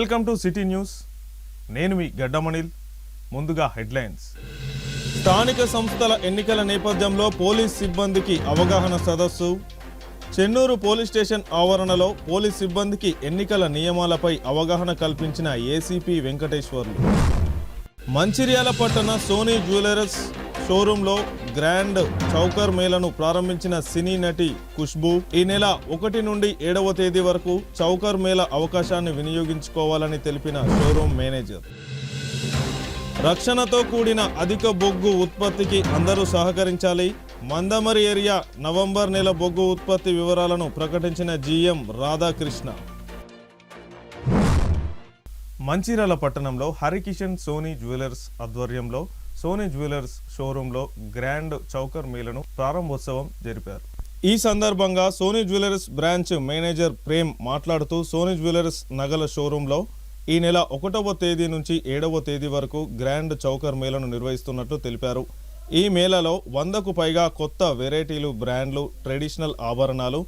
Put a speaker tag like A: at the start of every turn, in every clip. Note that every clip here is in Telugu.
A: Welcome to city news. నేను మీ గడ్డమణిల్. ముందుగా హెడ్లైన్స్. స్థానిక సంస్థల ఎన్నికల నేపథ్యంలో పోలీస్ సిబ్బందికి అవగాహన సదస్సు. చెన్నూరు పోలీస్ స్టేషన్ ఆవరణలో పోలీస్ సిబ్బందికి ఎన్నికల నియమాలపై అవగాహన కల్పించిన ఏసీపీ వెంకటేశ్వర్లు. మంచిర్యాల పట్టణ సోనీ జ్యువెలర్స్ షోరూంలో గ్రాండ్ చౌకర్ మేళను ప్రారంభించిన సినీ నటి ఖుష్బూ ఈ నెల 1 నుండి 7వ తేదీ వరకు చౌకర్ మేళ అవకాశాన్ని వినియోగించుకోవాలని తెలిపిన షోరూమ్ మేనేజర్. రక్షణతో కూడిన అధిక బొగ్గు ఉత్పత్తికి అందరూ సహకరించాలి. మందమరి ఏరియా నవంబర్ నెల బొగ్గు ఉత్పత్తి వివరాలను ప్రకటించిన జీఎం రాధాకృష్ణ. మంచిర్యాల పట్టణంలో హరికిషన్ సోనీ జ్యువెలర్స్ ఆధ్వర్యంలో సోనీ జ్యువెలర్స్ షోరూంలో గ్రాండ్ చౌకర్ మేళను ప్రారంభోత్సవం జరిపారు. ఈ సందర్భంగా Soni jewellers branch manager Prem మాట్లాడుతూ సోనీ జ్యువెలర్స్ నగల షోరూంలో ఈ నెల 1వ తేదీ నుంచి 7వ తేదీ వరకు గ్రాండ్ చౌకర్ మేళను నిర్వహిస్తున్నట్లు తెలిపారు. ఈ మేళలో 100కు పైగా కొత్త వెరైటీలు, బ్రాండ్లు, ట్రెడిషనల్ ఆభరణాలు,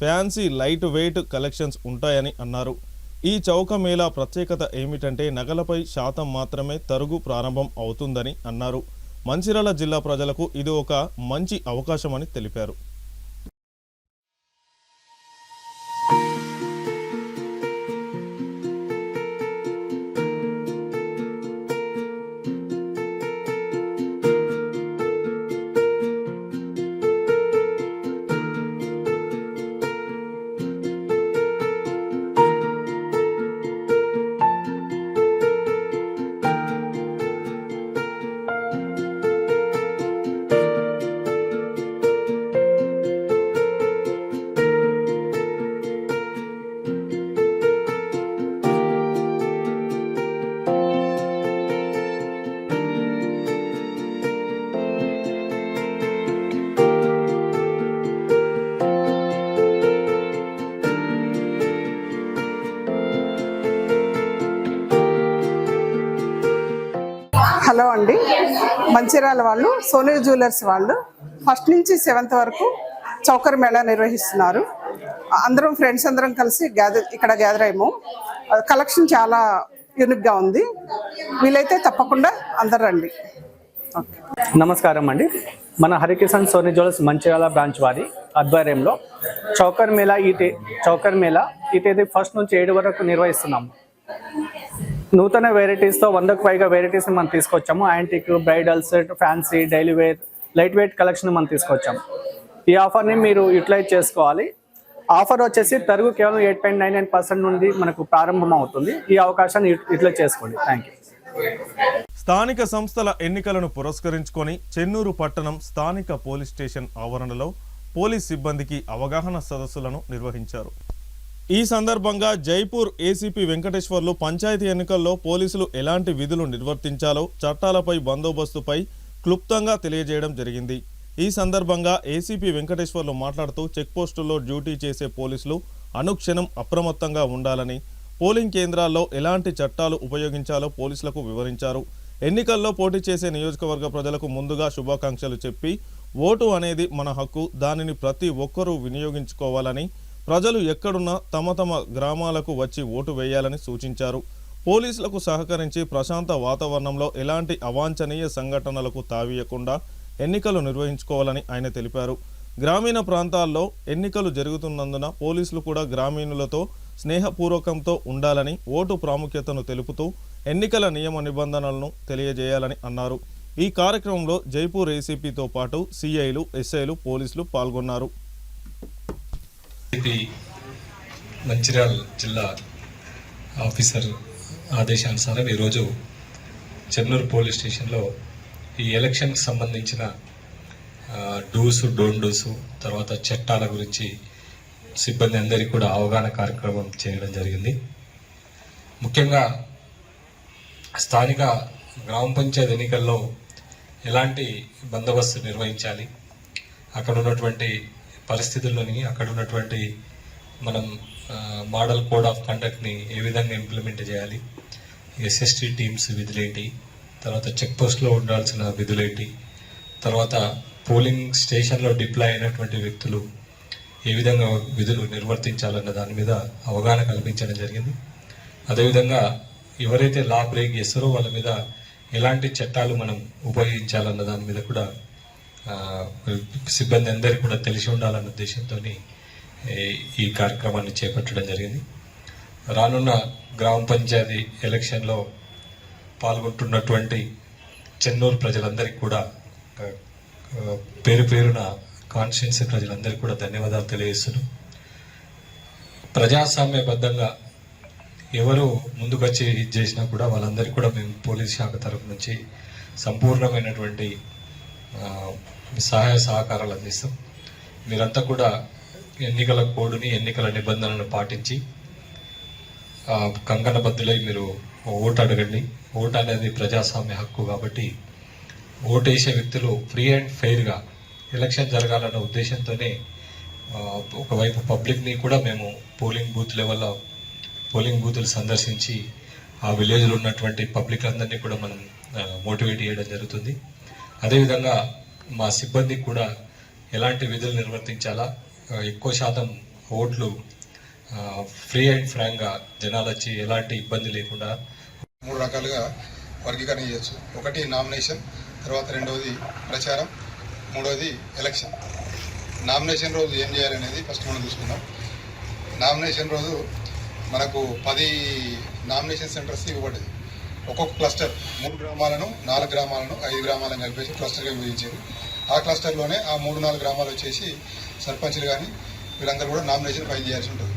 A: ఫ్యాన్సీ లైట్ వెయిట్ కలెక్షన్స్ ఉంటాయని అన్నారు. ఈ చౌక మేళా ప్రత్యేకత ఏమిటంటే నగలపై శాతం మాత్రమే తరుగు ప్రారంభం అవుతుందని అన్నారు. మంచిర్యాల జిల్లా ప్రజలకు ఇది ఒక మంచి అవకాశమని తెలిపారు.
B: హలో అండి, మంచిర్యాల వాళ్ళు సోనీ జ్యువెలర్స్ వాళ్ళు 1st నుంచి 7th వరకు చౌకర్ మేళా నిర్వహిస్తున్నారు. అందరం ఫ్రెండ్స్ అందరం కలిసి ఇక్కడ గ్యాదర్ అయ్యాము. కలెక్షన్ చాలా యూనిక్గా ఉంది. వీలైతే తప్పకుండా అందరు రండి.
C: నమస్కారం అండి. మన హరికిషన్ సోనీ జ్యువెలర్స్ మంచిర్యాల బ్రాంచ్ వారి ఆధ్వర్యంలో చౌకర్ మేళా ఈ తేదీ 1st నుంచి 7 వరకు నిర్వహిస్తున్నాము. నూతన వెరైటీస్తో 100కు పైగా వెరైటీస్ని మనం తీసుకొచ్చాము. Antique, bridals, fancy, daily wear, light weight collection మనం తీసుకొచ్చాము. ఈ ఆఫర్ని మీరు యూటిలైజ్ చేసుకోవాలి. ఆఫర్ వచ్చేసి తరుగు కేవలం 8.99% నుండి మనకు ప్రారంభం అవుతుంది. ఈ అవకాశాన్ని యూటిలైజ్ చేసుకోండి. Thank you.
A: స్థానిక సంస్థల ఎన్నికలను పురస్కరించుకొని చెన్నూరు పట్టణం స్థానిక పోలీస్ స్టేషన్ ఆవరణలో పోలీస్ సిబ్బందికి అవగాహన సదస్సులను నిర్వహించారు. ఈ సందర్భంగా జైపూర్ ఏసీపీ వెంకటేశ్వర్లు పంచాయతీ ఎన్నికల్లో పోలీసులు ఎలాంటి విధులు నిర్వర్తించాలో, చట్టాలపై, బందోబస్తుపై క్లుప్తంగా తెలియజేయడం జరిగింది. ఈ సందర్భంగా ఏసీపీ వెంకటేశ్వర్లు మాట్లాడుతూ చెక్పోస్టుల్లో డ్యూటీ చేసే పోలీసులు అనుక్షణం అప్రమత్తంగా ఉండాలని, పోలింగ్ కేంద్రాల్లో ఎలాంటి చట్టాలు ఉపయోగించాలో పోలీసులకు వివరించారు. ఎన్నికల్లో పోటీ చేసే నియోజకవర్గ ప్రజలకు ముందుగా శుభాకాంక్షలు చెప్పి ఓటు అనేది మన హక్కు, దానిని ప్రతి ఒక్కరూ వినియోగించుకోవాలని, ప్రజలు ఎక్కడున్నా తమ గ్రామాలకు వచ్చి ఓటు వేయాలని సూచించారు. పోలీసులకు సహకరించి ప్రశాంత వాతావరణంలో ఎలాంటి అవాంఛనీయ సంఘటనలకు తావీయకుండా ఎన్నికలు నిర్వహించుకోవాలని ఆయన తెలిపారు. గ్రామీణ ప్రాంతాల్లో ఎన్నికలు జరుగుతున్నందున పోలీసులు కూడా గ్రామీణులతో స్నేహపూర్వకంతో ఉండాలని, ఓటు ప్రాముఖ్యతను తెలుపుతూ ఎన్నికల నియమ నిబంధనలను తెలియజేయాలని అన్నారు. ఈ కార్యక్రమంలో జైపూర్ ఏసీపీతో పాటు సిఐలు, ఎస్ఐలు, పోలీసులు పాల్గొన్నారు.
D: మంచిర్యాల జిల్లా ఆఫీసర్ ఆదేశానుసారం ఈరోజు చెన్నూరు పోలీస్ స్టేషన్లో ఈ ఎలక్షన్కి సంబంధించిన డూసు, డోంట్ డూసు, తర్వాత చట్టాల గురించి సిబ్బంది అందరికీ కూడా అవగాహన కార్యక్రమం చేయడం జరిగింది. ముఖ్యంగా స్థానిక గ్రామ పంచాయతీ ఎన్నికల్లో ఎలాంటి బందోబస్తు నిర్వహించాలి, అక్కడ ఉన్నటువంటి పరిస్థితుల్లోని అక్కడ ఉన్నటువంటి మనం మోడల్ కోడ్ ఆఫ్ కండక్ట్ని ఏ విధంగా ఇంప్లిమెంట్ చేయాలి, ఎస్ఎస్టీ టీమ్స్ విధులేంటి, తర్వాత చెక్ పోస్ట్లో ఉండాల్సిన విధులేంటి, తర్వాత పోలింగ్ స్టేషన్లో డిప్లాయ్ అయినటువంటి వ్యక్తులు ఏ విధంగా విధులు నిర్వర్తించాలన్న దాని మీద అవగాహన కల్పించడం జరిగింది. అదేవిధంగా ఎవరైతే లా బ్రేక్ చేస్తారో వాళ్ళ మీద ఎలాంటి చట్టాలు మనం ఉపయోగించాలన్న దాని మీద కూడా సిబ్బంది అందరికీ కూడా తెలిసి ఉండాలన్న ఉద్దేశంతో ఈ కార్యక్రమాన్ని చేపట్టడం జరిగింది. రానున్న గ్రామ పంచాయతీ ఎలక్షన్లో పాల్గొంటున్నటువంటి చెన్నూరు ప్రజలందరికీ కూడా పేరు పేరున కాన్స్టిట్యున్సీ ప్రజలందరికీ కూడా ధన్యవాదాలు తెలియజేస్తున్నాం. ప్రజాస్వామ్యబద్ధంగా ఎవరు ముందుకొచ్చి ఇది చేసినా కూడా వాళ్ళందరికీ కూడా మేము పోలీస్ శాఖ తరఫు నుంచి సంపూర్ణమైనటువంటి సహాయ సహకారాలు అందిస్తాం. మీరంతా కూడా ఎన్నికల కోడ్ని ఎన్నికల నిబంధనలను పాటించి కంకణబద్దులై మీరు ఓటు అడగండి. ఓటు అనేది ప్రజాస్వామ్య హక్కు కాబట్టి ఓటేసే వ్యక్తులు ఫ్రీ అండ్ ఫెయిర్గా ఎలక్షన్ జరగాలన్న ఉద్దేశంతోనే ఒకవైపు పబ్లిక్ని కూడా మేము పోలింగ్ బూత్ లెవెల్లో పోలింగ్ బూతులు సందర్శించి ఆ విలేజ్లో ఉన్నటువంటి పబ్లిక్ అందరినీ కూడా మనం మోటివేట్ చేయడం జరుగుతుంది. అదేవిధంగా మా సిబ్బందికి కూడా ఎలాంటి విధులు నిర్వర్తించాలా, ఎక్కువ శాతం ఓట్లు ఫ్రీ అండ్ ఫ్రాంక్గా జనాలు వచ్చి ఎలాంటి ఇబ్బంది లేకుండా
E: 3 రకాలుగా వర్గీకరణ చేయొచ్చు. ఒకటి నామినేషన్, తర్వాత రెండవది ప్రచారం, మూడవది ఎలక్షన్. నామినేషన్ రోజు ఏం చేయాలనేది ఫస్ట్ మనం చూసుకుందాం. నామినేషన్ రోజు మనకు 10 నామినేషన్ సెంటర్స్ ఇవ్వబడ్డది. ఒక్కొక్క క్లస్టర్ 3 గ్రామాలను 4 గ్రామాలను 5 గ్రామాలను కలిపేసి క్లస్టర్గా విభజించారు. ఆ క్లస్టర్లోనే ఆ 3-4 గ్రామాలు వచ్చేసి సర్పంచ్లు కానీ వీళ్ళందరూ కూడా నామినేషన్ ఫైల్ చేయాల్సి ఉంటుంది.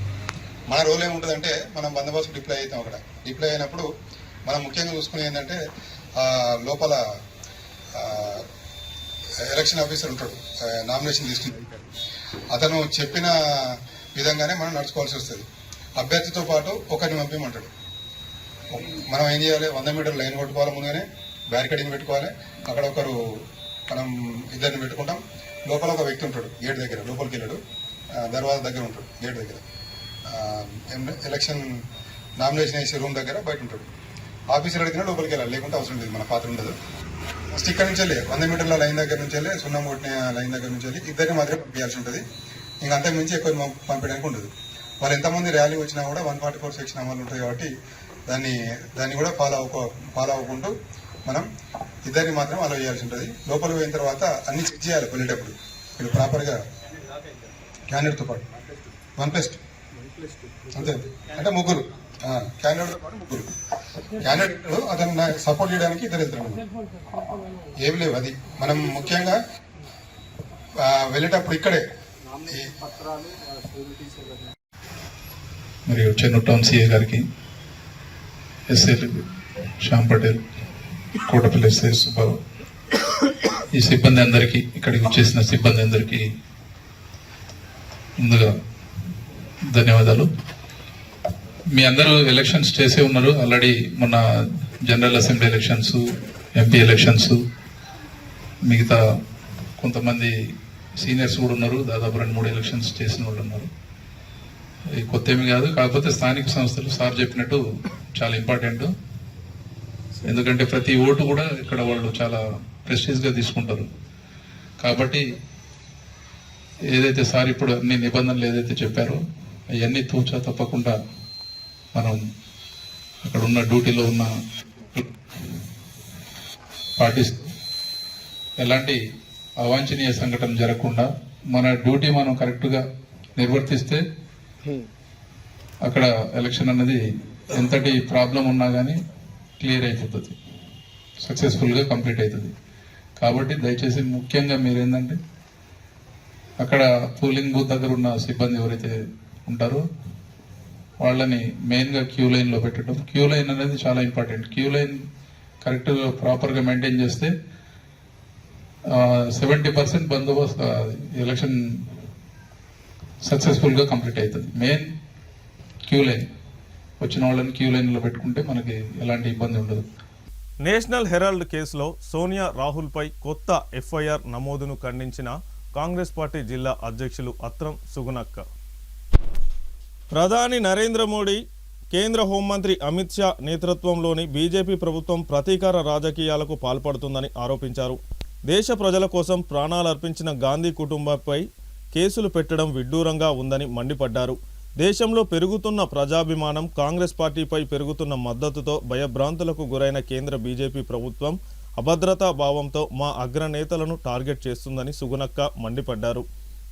E: మన రోల్ ఏముంటుందంటే మనం బందోబస్తు డిప్లాయ్ అవుతాం. అక్కడ డిప్లాయ్ అయినప్పుడు మనం ముఖ్యంగా చూసుకునేది ఏంటంటే లోపల ఎలక్షన్ ఆఫీసర్ ఉంటాడు, నామినేషన్ తీసుకుని అతను చెప్పిన విధంగానే మనం నడుచుకోవాల్సి వస్తుంది. అభ్యర్థితో పాటు ఒకరిని పంపించమంటాడు. మనం ఏం చేయాలి, 100 మీటర్ల లైన్ కొట్టుకోవాలి, ముందుగానే బ్యారికేడింగ్ పెట్టుకోవాలి. అక్కడ ఒకరు మనం ఇద్దరిని పెట్టుకుంటాం. లోపల ఒక వ్యక్తి ఉంటాడు గేట్ దగ్గర, లోపలికి వెళ్ళాడు, దర్వాజా దగ్గర ఉంటాడు గేట్ దగ్గర. ఎలక్షన్ నామినేషన్ వేసే రూమ్ దగ్గర బయట ఉంటాడు. ఆఫీసర్ అడిగినా లోపలికి వెళ్ళాలి, లేకుంటే అవసరం లేదు, మన పాత్ర ఉండదు. ఫస్ట్ ఇక్కడ నుంచి వెళ్ళి 100 మీటర్ల లైన్ దగ్గర నుంచి వెళ్ళి సున్నం కొట్టిన లైన్ దగ్గర నుంచి వెళ్ళి ఇద్దరిని మాత్రమే పంపించాల్సి ఉంటుంది. ఇంకా అంతకు మించి ఎక్కువ పంపించడానికి ఉండదు. వాళ్ళు ఎంతమంది ర్యాలీ వచ్చినా కూడా 144 సెక్షన్ అమలు ఉంటుంది కాబట్టి దాన్ని కూడా ఫాలో అవ్వకుంటూ మనం ఇద్దరిని మాత్రం అలౌ చేయాల్సి ఉంటుంది. లోపలికి పోయిన తర్వాత అన్ని చెక్ చేయాలి వెళ్ళేటప్పుడు. వీళ్ళు ప్రాపర్గా క్యాండిడేట్తో పాటు 1+2 అంతే, అంటే 3 క్యాండిడేట్తో పాటు 3 క్యాండిడేట్లు అతను సపోర్ట్ చేయడానికి ఇద్దరు వెళ్తారు. ఏమి లేవు. అది మనం ముఖ్యంగా వెళ్ళేటప్పుడు ఇక్కడే
F: మరియు చెన్నూరు టౌన్ సిఏ గారికి, ఎస్ఐలు శ్యామ్ పటేల్, కోటపల్లి ఎస్ఐ సుబ్బారావు, ఈ సిబ్బంది అందరికీ, ఇక్కడికి వచ్చేసిన సిబ్బంది అందరికీ ముందుగా ధన్యవాదాలు. మీ అందరూ ఎలక్షన్స్ చేసే ఉన్నారు ఆల్రెడీ. మొన్న general assembly elections, MP elections, మిగతా కొంతమంది సీనియర్స్ కూడా ఉన్నారు. దాదాపు 2-3 ఎలక్షన్స్ చేసిన వాళ్ళు ఉన్నారు. కొత్త ఏమి కాదు. కాకపోతే స్థానిక సంస్థలు సార్ చెప్పినట్టు చాలా ఇంపార్టెంట్. ఎందుకంటే ప్రతి ఓటు కూడా ఇక్కడ వాళ్ళు చాలా ప్రెస్టీజ్గా తీసుకుంటారు. కాబట్టి ఏదైతే సార్ ఇప్పుడు అన్ని నిబంధనలు ఏదైతే చెప్పారో అవన్నీ తూచా తప్పకుండా మనం అక్కడ ఉన్న డ్యూటీలో ఉన్న పాటిస్తూ ఎలాంటి అవాంఛనీయ సంఘటన జరగకుండా మన డ్యూటీ మనం కరెక్ట్గా నిర్వర్తిస్తే అక్కడ ఎలక్షన్ అన్నది ఎంతటి ప్రాబ్లం ఉన్నా కానీ క్లియర్ అయిపోతుంది, సక్సెస్ఫుల్గా కంప్లీట్ అవుతుంది. కాబట్టి దయచేసి ముఖ్యంగా మీరు ఏంటంటే అక్కడ పోలింగ్ బూత్ దగ్గర ఉన్న సిబ్బంది ఎవరైతే ఉంటారో వాళ్ళని మెయిన్గా క్యూ లైన్లో పెట్టడం. క్యూ లైన్ అనేది చాలా ఇంపార్టెంట్. క్యూ లైన్ కరెక్ట్గా ప్రాపర్గా మెయింటైన్ చేస్తే 70% బందోబస్తు ఎలక్షన్ సక్సెస్ఫుల్గా కంప్లీట్ అవుతుంది. మెయిన్ క్యూ లైన్, వచ్చిన వాళ్ళని క్యూ లైన్లో పెట్టుకుంటే మనకి ఎలాంటి ఇబ్బంది ఉండదు.
A: నేషనల్ హెరాల్డ్ కేసులో సోనియా రాహుల్పై కొత్త ఎఫ్ఐఆర్ నమోదును ఖండించిన కాంగ్రెస్ పార్టీ జిల్లా అధ్యక్షులు అత్రం సుగుణక్క. ప్రధాని నరేంద్ర మోడీ, కేంద్ర హోంమంత్రి అమిత్ షా నేతృత్వంలోని బీజేపీ ప్రభుత్వం ప్రతీకార రాజకీయాలకు పాల్పడుతుందని ఆరోపించారు. దేశ ప్రజల కోసం ప్రాణాలర్పించిన గాంధీ కుటుంబంపై కేసులు పెట్టడం విడ్డూరంగా ఉందని మండిపడ్డారు. దేశంలో పెరుగుతున్న ప్రజాభిమానం, కాంగ్రెస్ పార్టీపై పెరుగుతున్న మద్దతుతో భయభ్రాంతులకు గురైన కేంద్ర బీజేపీ ప్రభుత్వం అభద్రతా భావంతో మా అగ్రనేతలను టార్గెట్ చేస్తుందని సుగుణక్క మండిపడ్డారు.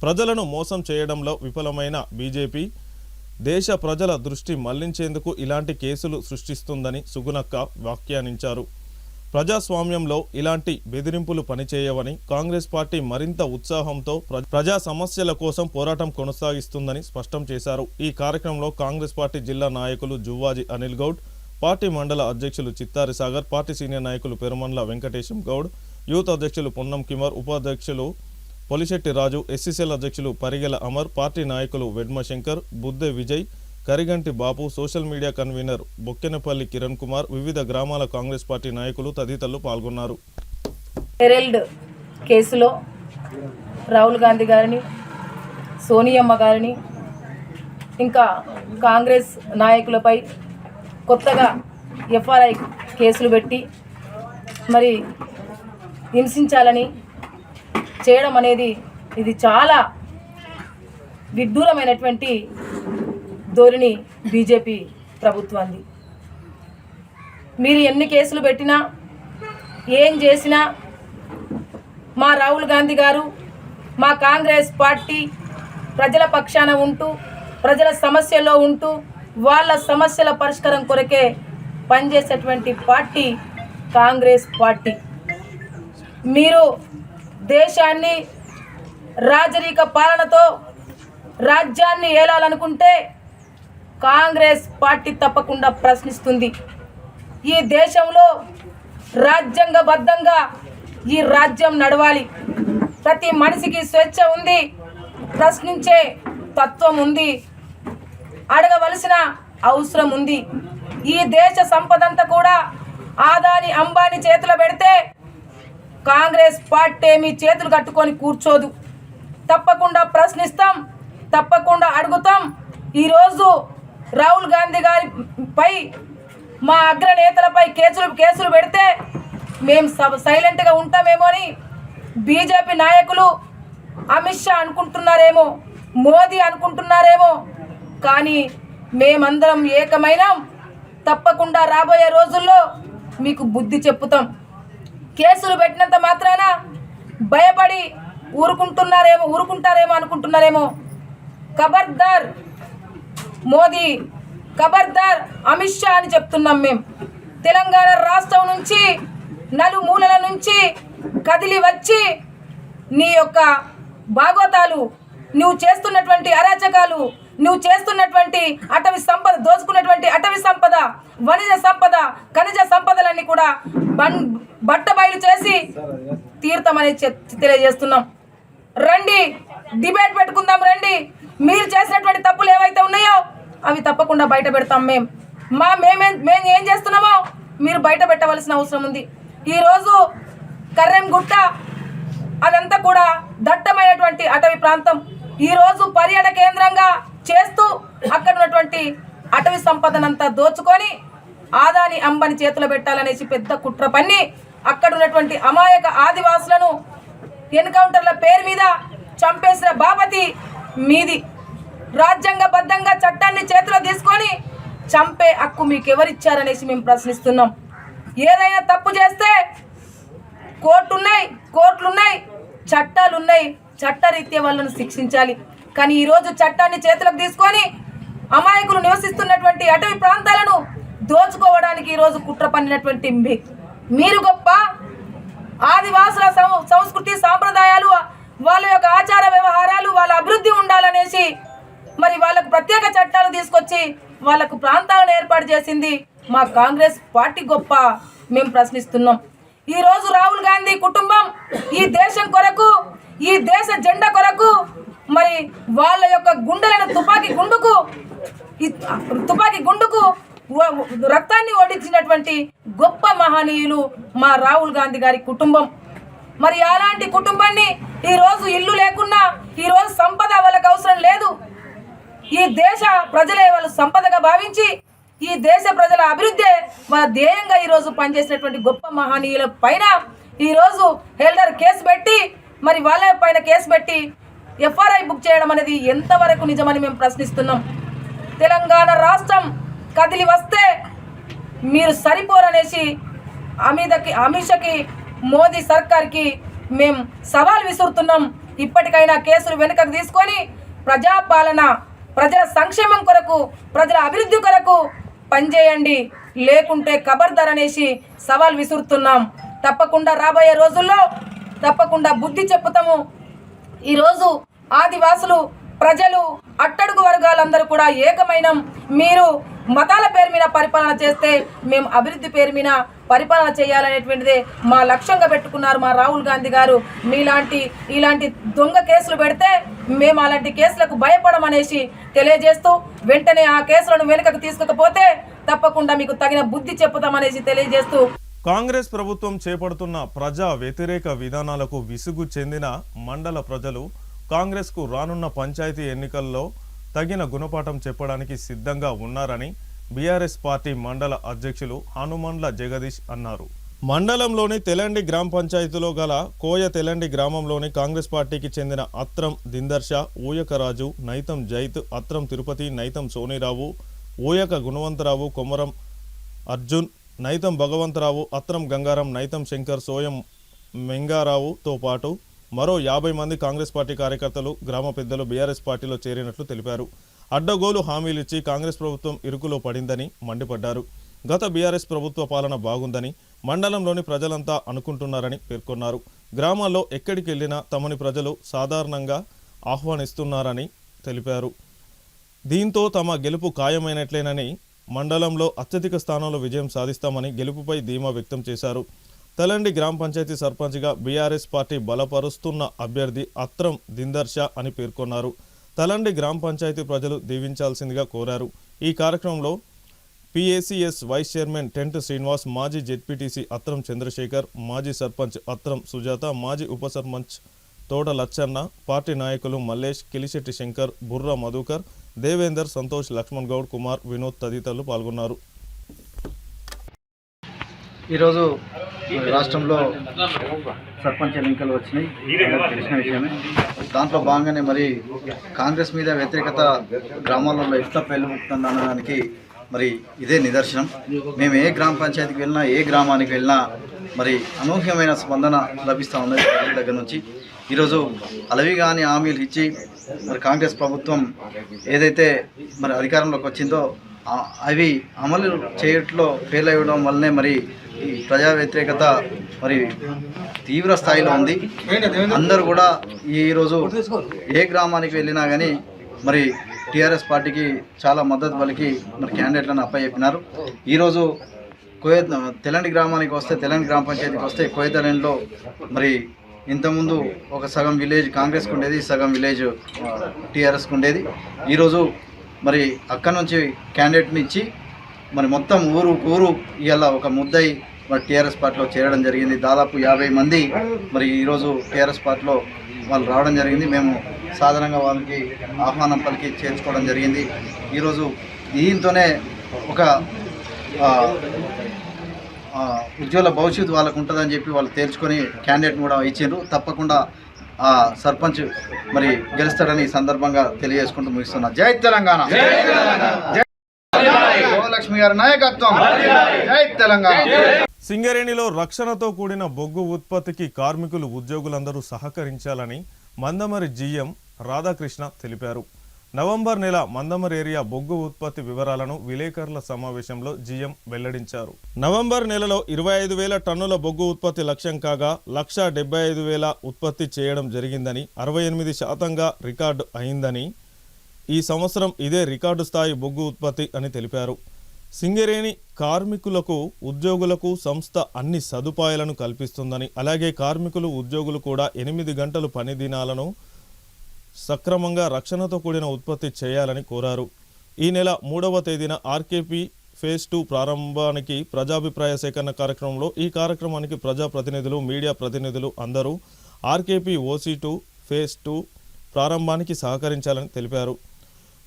A: ప్రజలను మోసం చేయడంలో విఫలమైన బీజేపీ దేశ ప్రజల దృష్టి మళ్లించేందుకు ఇలాంటి కేసులు సృష్టిస్తుందని సుగుణక్క వ్యాఖ్యానించారు. ప్రజాస్వామ్యంలో ఇలాంటి బెదిరింపులు పనిచేయవని, కాంగ్రెస్ పార్టీ మరింత ఉత్సాహంతో ప్రజా సమస్యల కోసం పోరాటం కొనసాగిస్తుందని స్పష్టం చేశారు. ఈ కార్యక్రమంలో కాంగ్రెస్ పార్టీ జిల్లా నాయకులు జువ్వాజీ అనిల్ గౌడ్, పార్టీ మండల అధ్యక్షులు చిత్తారి సాగర్, పార్టీ సీనియర్ నాయకులు పెరుమండ్ల వెంకటేశం గౌడ్, యూత్ అధ్యక్షులు పొన్నం కిమర్, ఉపాధ్యక్షులు పొలిశెట్టి రాజు, ఎస్సీసీఎల్ అధ్యక్షులు పరిగెల అమర్, పార్టీ నాయకులు Vedma Shankar, Budde Vijay, Kariganti Bapu, social media convener Bokkenapalli Kiran Kumar, వివిధ గ్రామాల కాంగ్రెస్ పార్టీ నాయకులు తదితరులు పాల్గొన్నారు.
G: హెరాల్డ్ కేసులో రాహుల్ గాంధీ గారిని, సోనియమ్మ గారిని, ఇంకా కాంగ్రెస్ నాయకులపై కొత్తగా ఎఫ్ఐఆర్ కేసులు పెట్టి మరి హింసించాలని చేయడం అనేది ఇది చాలా విడ్డూరమైనటువంటి ధోరణి బీజేపీ ప్రభుత్వాన్ని. మీరు ఎన్ని కేసులు పెట్టినా, ఏం చేసినా మా రాహుల్ గాంధీ గారు, మా కాంగ్రెస్ పార్టీ ప్రజల పక్షాన ఉంటూ, ప్రజల సమస్యల్లో ఉంటూ, వాళ్ళ సమస్యల పరిష్కారం కొరకే పనిచేసేటువంటి పార్టీ కాంగ్రెస్ పార్టీ. మీరు దేశాన్ని రాజరిక పాలనతో రాజ్యాన్ని ఏలాలనుకుంటే కాంగ్రెస్ పార్టీ తప్పకుండా ప్రశ్నిస్తుంది. ఈ దేశంలో రాజ్యాంగబద్ధంగా ఈ రాజ్యం నడవాలి. ప్రతి మనిషికి స్వేచ్ఛ ఉంది, ప్రశ్నించే తత్వం ఉంది, అడగవలసిన అవసరం ఉంది. ఈ దేశ సంపదంతా కూడా ఆదాని అంబానీ చేతిలో పెడితే కాంగ్రెస్ పార్టీ మీ చేతులు కట్టుకొని కూర్చోదు. తప్పకుండా ప్రశ్నిస్తాం, తప్పకుండా అడుగుతాం. ఈరోజు రాహుల్ గాంధీ గారిపై, మా అగ్రనేతలపై కేసులు పెడితే మేము సైలెంట్గా ఉంటామేమో అని బీజేపీ నాయకులు అమిత్ షా అనుకుంటున్నారేమో, మోదీ అనుకుంటున్నారేమో. కానీ మేమందరం ఏకమైనాం. తప్పకుండా రాబోయే రోజుల్లో మీకు బుద్ధి చెప్పుతాం. కేసులు పెట్టినంత మాత్రాన భయపడి ఊరుకుంటారేమో అనుకుంటున్నారేమో. ఖబర్దార్ మోదీ, ఖబర్దార్ అమిత్ షా అని చెప్తున్నాం. మేము తెలంగాణ రాష్ట్రం నుంచి నలుమూలల నుంచి కదిలి వచ్చి నీ యొక్క భాగవతాలు, నువ్వు చేస్తున్నటువంటి అరాచకాలు, నువ్వు చేస్తున్నటువంటి అటవీ సంపద, దోచుకున్నటువంటి అటవీ సంపద, వనిజ సంపద, ఖనిజ సంపదలన్నీ కూడా బట్టబయలు చేసి తీర్థమని తెలియజేస్తున్నాం. రండి, డిబేట్ పెట్టుకుందాం. రండి, మీరు చేసినటువంటి తప్పులు ఏవైతే ఉన్నాయో అవి తప్పకుండా బయట పెడతాం. మేము ఏం చేస్తున్నామో మీరు బయట పెట్టవలసిన అవసరం ఉంది. ఈరోజు కర్రెంగుట్ట అదంతా కూడా దట్టమైనటువంటి అటవీ ప్రాంతం. ఈరోజు పర్యాటక కేంద్రంగా చేస్తూ అక్కడ ఉన్నటువంటి అటవీ సంపదనంతా దోచుకొని ఆదాని అంబానీ చేతిలో పెట్టాలనేసి పెద్ద కుట్ర పన్ని అక్కడ ఉన్నటువంటి అమాయక ఆదివాసులను ఎన్కౌంటర్ల పేరు మీద చంపేసిన బాపతి మీది. రాజ్యాంగబద్ధంగా చట్టాన్ని చేతిలో తీసుకొని చంపే హక్కు మీకు ఎవరిచ్చారనేసి మేము ప్రశ్నిస్తున్నాం. ఏదైనా తప్పు చేస్తే కోర్టులున్నాయి, చట్టాలున్నాయి, చట్టరీత్యా వాళ్ళను శిక్షించాలి. కానీ ఈరోజు చట్టాన్ని చేతులకు తీసుకొని అమాయకులు నివసిస్తున్నటువంటి అటవీ ప్రాంతాలను దోచుకోవడానికి ఈరోజు కుట్ర పన్నినటువంటి మీరు గొప్ప. ఆదివాసుల సంస్కృతి సాంప్రదాయాలు, వాళ్ళ యొక్క ఆచార వ్యవహారాలు, వాళ్ళ అభివృద్ధి ఉండాలనేసి మరి వాళ్ళకు ప్రత్యేక చట్టాలు తీసుకొచ్చి వాళ్ళకు ప్రాంతాలను ఏర్పాటు చేసింది మా కాంగ్రెస్ పార్టీ గొప్ప. మేము ప్రశ్నిస్తున్నాం. ఈరోజు రాహుల్ గాంధీ కుటుంబం ఈ దేశం కొరకు, ఈ దేశ జెండా కొరకు మరి వాళ్ళ యొక్క గుండెలను తుపాకీ గుండుకు రక్తాన్ని ఓడించినటువంటి గొప్ప మహనీయులు మా రాహుల్ గాంధీ గారి కుటుంబం. మరి అలాంటి కుటుంబాన్ని ఈరోజు ఇల్లు లేకున్నా, ఈరోజు సంపద వాళ్ళకి అవసరం లేదు. ఈ దేశ ప్రజలే వాళ్ళు సంపదగా భావించి ఈ దేశ ప్రజల అభివృద్ధి వాళ్ళ ధ్యేయంగా ఈరోజు పనిచేసినటువంటి గొప్ప మహనీయుల పైన ఈరోజు హెల్డర్ కేసు పెట్టి మరి వాళ్ళ పైన కేసు పెట్టి ఎఫ్ఐఆర్ బుక్ చేయడం అనేది ఎంతవరకు నిజమని మేము ప్రశ్నిస్తున్నాం. తెలంగాణ రాష్ట్రం కదిలి వస్తే మీరు సరిపోరనేసి అమిత్ షాకి మోదీ సర్కార్కి మేము సవాల్ విసురుతున్నాం. ఇప్పటికైనా కేసులు వెనుకకు తీసుకొని ప్రజాపాలన, ప్రజల సంక్షేమం కొరకు, ప్రజల అభివృద్ధి కొరకు పనిచేయండి, లేకుంటే ఖబర్దార్ అనేసి సవాల్ విసురుతున్నాం. తప్పకుండా రాబోయే రోజుల్లో తప్పకుండా బుద్ధి చెప్పుతాము. ఈరోజు ఆదివాసులు ప్రజలు అట్టడుగు వర్గాలందరూ కూడా ఏకమైన మీరు మతాల పేరు మీద పరిపాలన చేస్తే మేము అభివృద్ధి పేరు మీద పరిపాలన చేయాలనేటువంటిదే మా లక్ష్యంగా పెట్టుకున్నారు మా రాహుల్ గాంధీ గారు. ఇలాంటి దొంగ కేసులు పెడితే మేము అలాంటి కేసులకు భయపడమనేసి తెలియజేస్తూ వెంటనే ఆ కేసులను వెనుకకు తీసుకపోతే తప్పకుండా మీకు తగిన బుద్ధి చెప్పుతామనేసి తెలియజేస్తూ
A: కాంగ్రెస్ ప్రభుత్వం చేపడుతున్న ప్రజా వ్యతిరేక విధానాలకు విసుగు చెందిన మండల ప్రజలు కాంగ్రెస్కు రానున్న పంచాయతీ ఎన్నికల్లో తగిన గుణపాఠం చెప్పడానికి సిద్ధంగా ఉన్నారని బీఆర్ఎస్ పార్టీ మండల అధ్యక్షులు హనుమండ్ల జగదీష్ అన్నారు. మండలంలోని తెలండి గ్రామ పంచాయతీలో గల కోయ తెలండి గ్రామంలోని కాంగ్రెస్ పార్టీకి చెందిన అత్రం దిందర్ష, ఊయకరాజు, నైతం జైత్, అత్రం తిరుపతి, నైతం సోనీరావు, ఊయక గుణవంతరావు, కొమరం అర్జున్, నైతం భగవంతరావు, అత్రం గంగారం, నైతం శంకర్, సోయం మెంగారావుతో పాటు మరో 50 మంది కాంగ్రెస్ పార్టీ కార్యకర్తలు, గ్రామ పెద్దలు బీఆర్ఎస్ పార్టీలో చేరినట్లు తెలిపారు. అడ్డగోలు హామీలిచ్చి కాంగ్రెస్ ప్రభుత్వం ఇరుకులో పడిందని మండిపడ్డారు. గత బీఆర్ఎస్ ప్రభుత్వ పాలన బాగుందని మండలంలోని ప్రజలంతా అనుకుంటున్నారని పేర్కొన్నారు. గ్రామాల్లో ఎక్కడికి వెళ్లినా తమని ప్రజలు సాధారణంగా ఆహ్వానిస్తున్నారని తెలిపారు. దీంతో తమ గెలుపు ఖాయమైనట్లేనని, మండలంలో అత్యధిక స్థానంలో విజయం సాధిస్తామని గెలుపుపై ధీమా వ్యక్తం చేశారు. తెలండి గ్రామ పంచాయతీ సర్పంచ్గా బీఆర్ఎస్ పార్టీ బలపరుస్తున్న అభ్యర్థి అత్రం దిందర్ష అని పేర్కొన్నారు. తెలండి గ్రామ పంచాయతీ ప్రజలు దీవించాల్సిందిగా కోరారు. ఈ కార్యక్రమంలో పిఏసిఎస్ వైస్ చైర్మన్ టెంట్ శ్రీనివాస్, మాజీ జెడ్పీటీసీ అత్రం చంద్రశేఖర్, మాజీ సర్పంచ్ అత్రం సుజాత, మాజీ ఉప సర్పంచ్ తోట లచ్చన్న, పార్టీ నాయకులు మల్లేష్, కిలిశెట్టి శంకర్, బుర్ర మధుకర్, దేవేందర్, సంతోష్, లక్ష్మణ్ గౌడ్, కుమార్, వినోద్ తదితరులు పాల్గొన్నారు.
H: ఈరోజు రాష్ట్రంలో సర్పంచ్ ఎన్నికలు వచ్చినాయి, తెలిసిన విషయమే. దాంట్లో భాగంగానే మరి కాంగ్రెస్ మీద వ్యతిరేకత గ్రామాలలో ఎట్లా పెళ్ళుముకుతుందనడానికి మరి ఇదే నిదర్శనం. మేము ఏ గ్రామ పంచాయతీకి వెళ్ళినా, ఏ గ్రామానికి వెళ్ళినా మరి అనూహ్యమైన స్పందన లభిస్తూ ఉన్నది ప్రజల దగ్గర నుంచి. ఈరోజు అలవిగాని హామీలు ఇచ్చి మరి కాంగ్రెస్ ప్రభుత్వం ఏదైతే మరి అధికారంలోకి వచ్చిందో అవి అమలు చేయట్లో ఫెయిల్ అవ్వడం వల్లనే మరి ఈ ప్రజా వ్యతిరేకత మరి తీవ్ర స్థాయిలో ఉంది. అందరూ కూడా ఈరోజు ఏ గ్రామానికి వెళ్ళినా కానీ మరి టీఆర్ఎస్ పార్టీకి చాలా మద్దతు పలికి మరి క్యాండిడేట్లను అప్పచెప్పినారు. ఈరోజు తెలండి గ్రామానికి వస్తే, తెలండి గ్రామ పంచాయతీకి వస్తే కోయతలంలో మరి ఇంతకుముందు ఒక సగం విలేజ్ కాంగ్రెస్కి ఉండేది, సగం విలేజ్ టీఆర్ఎస్కి ఉండేది. ఈరోజు మరి అక్కడి నుంచి క్యాండిడేట్ని ఇచ్చి మరి మొత్తం ఊరు ఇవాళ ఒక ముద్దై మరి టీఆర్ఎస్ పార్టీలో చేరడం జరిగింది. దాదాపు 50 మంది మరి ఈరోజు టీఆర్ఎస్ పార్టీలో వాళ్ళు రావడం జరిగింది. మేము సాధారణంగా వాళ్ళకి ఆహ్వానం పలికి చేర్చుకోవడం జరిగింది. ఈరోజు దీంతోనే ఒక ఉజ్వల భవిష్యత్తు వాళ్ళకు ఉంటుందని చెప్పి వాళ్ళు తేల్చుకొని క్యాండిడేట్ని కూడా ఇచ్చిండ్రు. తప్పకుండా ఆ సర్పంచ్ మరి గెలుస్తాడని ఈ సందర్భంగా తెలియజేసుకుంటూ ముగిస్తున్నా. జై తెలంగాణ, లక్ష్మి గారి నాయకత్వం, జై తెలంగాణ.
A: సింగరేణిలో రక్షణతో కూడిన బొగ్గు ఉత్పత్తికి కార్మికులు, ఉద్యోగులందరూ సహకరించాలని మందమరి జీఎం రాధాకృష్ణ తెలిపారు. నవంబర్ నెల మందమరి ఏరియా బొగ్గు ఉత్పత్తి వివరాలను విలేకరుల సమావేశంలో జీఎం వెల్లడించారు. నవంబర్ నెలలో 25,000 టన్నుల బొగ్గు ఉత్పత్తి లక్ష్యం కాగా 1,75,000 ఉత్పత్తి చేయడం జరిగిందని, 68% రికార్డు అయిందని, ఈ సంవత్సరం ఇదే రికార్డు స్థాయి బొగ్గు ఉత్పత్తి అని తెలిపారు. సింగరేణి కార్మికులకు, ఉద్యోగులకు సంస్థ అన్ని సదుపాయాలను కల్పిస్తుందని, అలాగే కార్మికులు, ఉద్యోగులు కూడా 8 గంటలు పని దినాలను సక్రమంగా రక్షణతో కూడిన ఉత్పత్తి చేయాలని కోరారు. ఈ నెల 3వ తేదీన ఆర్కేపీ ఫేజ్ 2 ప్రారంభానికి ప్రజాభిప్రాయ సేకరణ కార్యక్రమంలో ఈ కార్యక్రమానికి ప్రజాప్రతినిధులు, మీడియా ప్రతినిధులు అందరూ ఆర్కేపీ OC2 ఫేజ్ 2 ప్రారంభానికి సహకరించాలని తెలిపారు.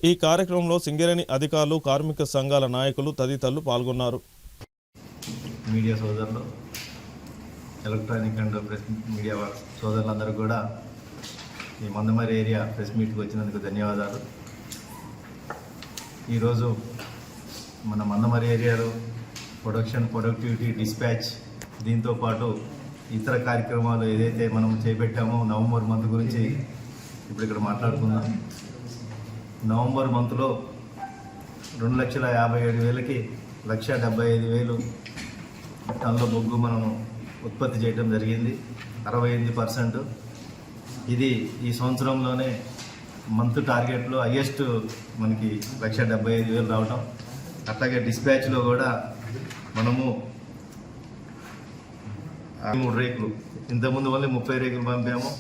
A: ఈ కార్యక్రమంలో సింగరేణి అధికారులు, కార్మిక సంఘాల నాయకులు తదితరులు పాల్గొన్నారు.
I: మీడియా సోదరులు, ఎలక్ట్రానిక్ అండ్ ప్రెస్ మీడియా సోదరులందరూ కూడా ఈ మందమరి ఏరియా ప్రెస్ మీట్కి వచ్చినందుకు ధన్యవాదాలు. ఈరోజు మన మందమరి ఏరియాలో ప్రొడక్టివిటీ డిస్పాచ్ దీంతోపాటు ఇతర కార్యక్రమాలు ఏదైతే మనం చేపట్టామో నవంబర్ మంత్ గురించి ఇప్పుడు ఇక్కడ మాట్లాడుకుందాం. నవంబర్ మంత్లో 2,57,000కి 1,75,000 టన్నుల బొగ్గు మనం ఉత్పత్తి చేయడం జరిగింది, 68%. ఇది ఈ సంవత్సరంలోనే మంత్ టార్గెట్లో హయ్యెస్ట్ మనకి 1,75,000 రావటం. అట్లాగే డిస్పాచ్లో కూడా మనము 3 రేకులు, ఇంతకుముందు వల్ల 30 రేకులు పంపాము,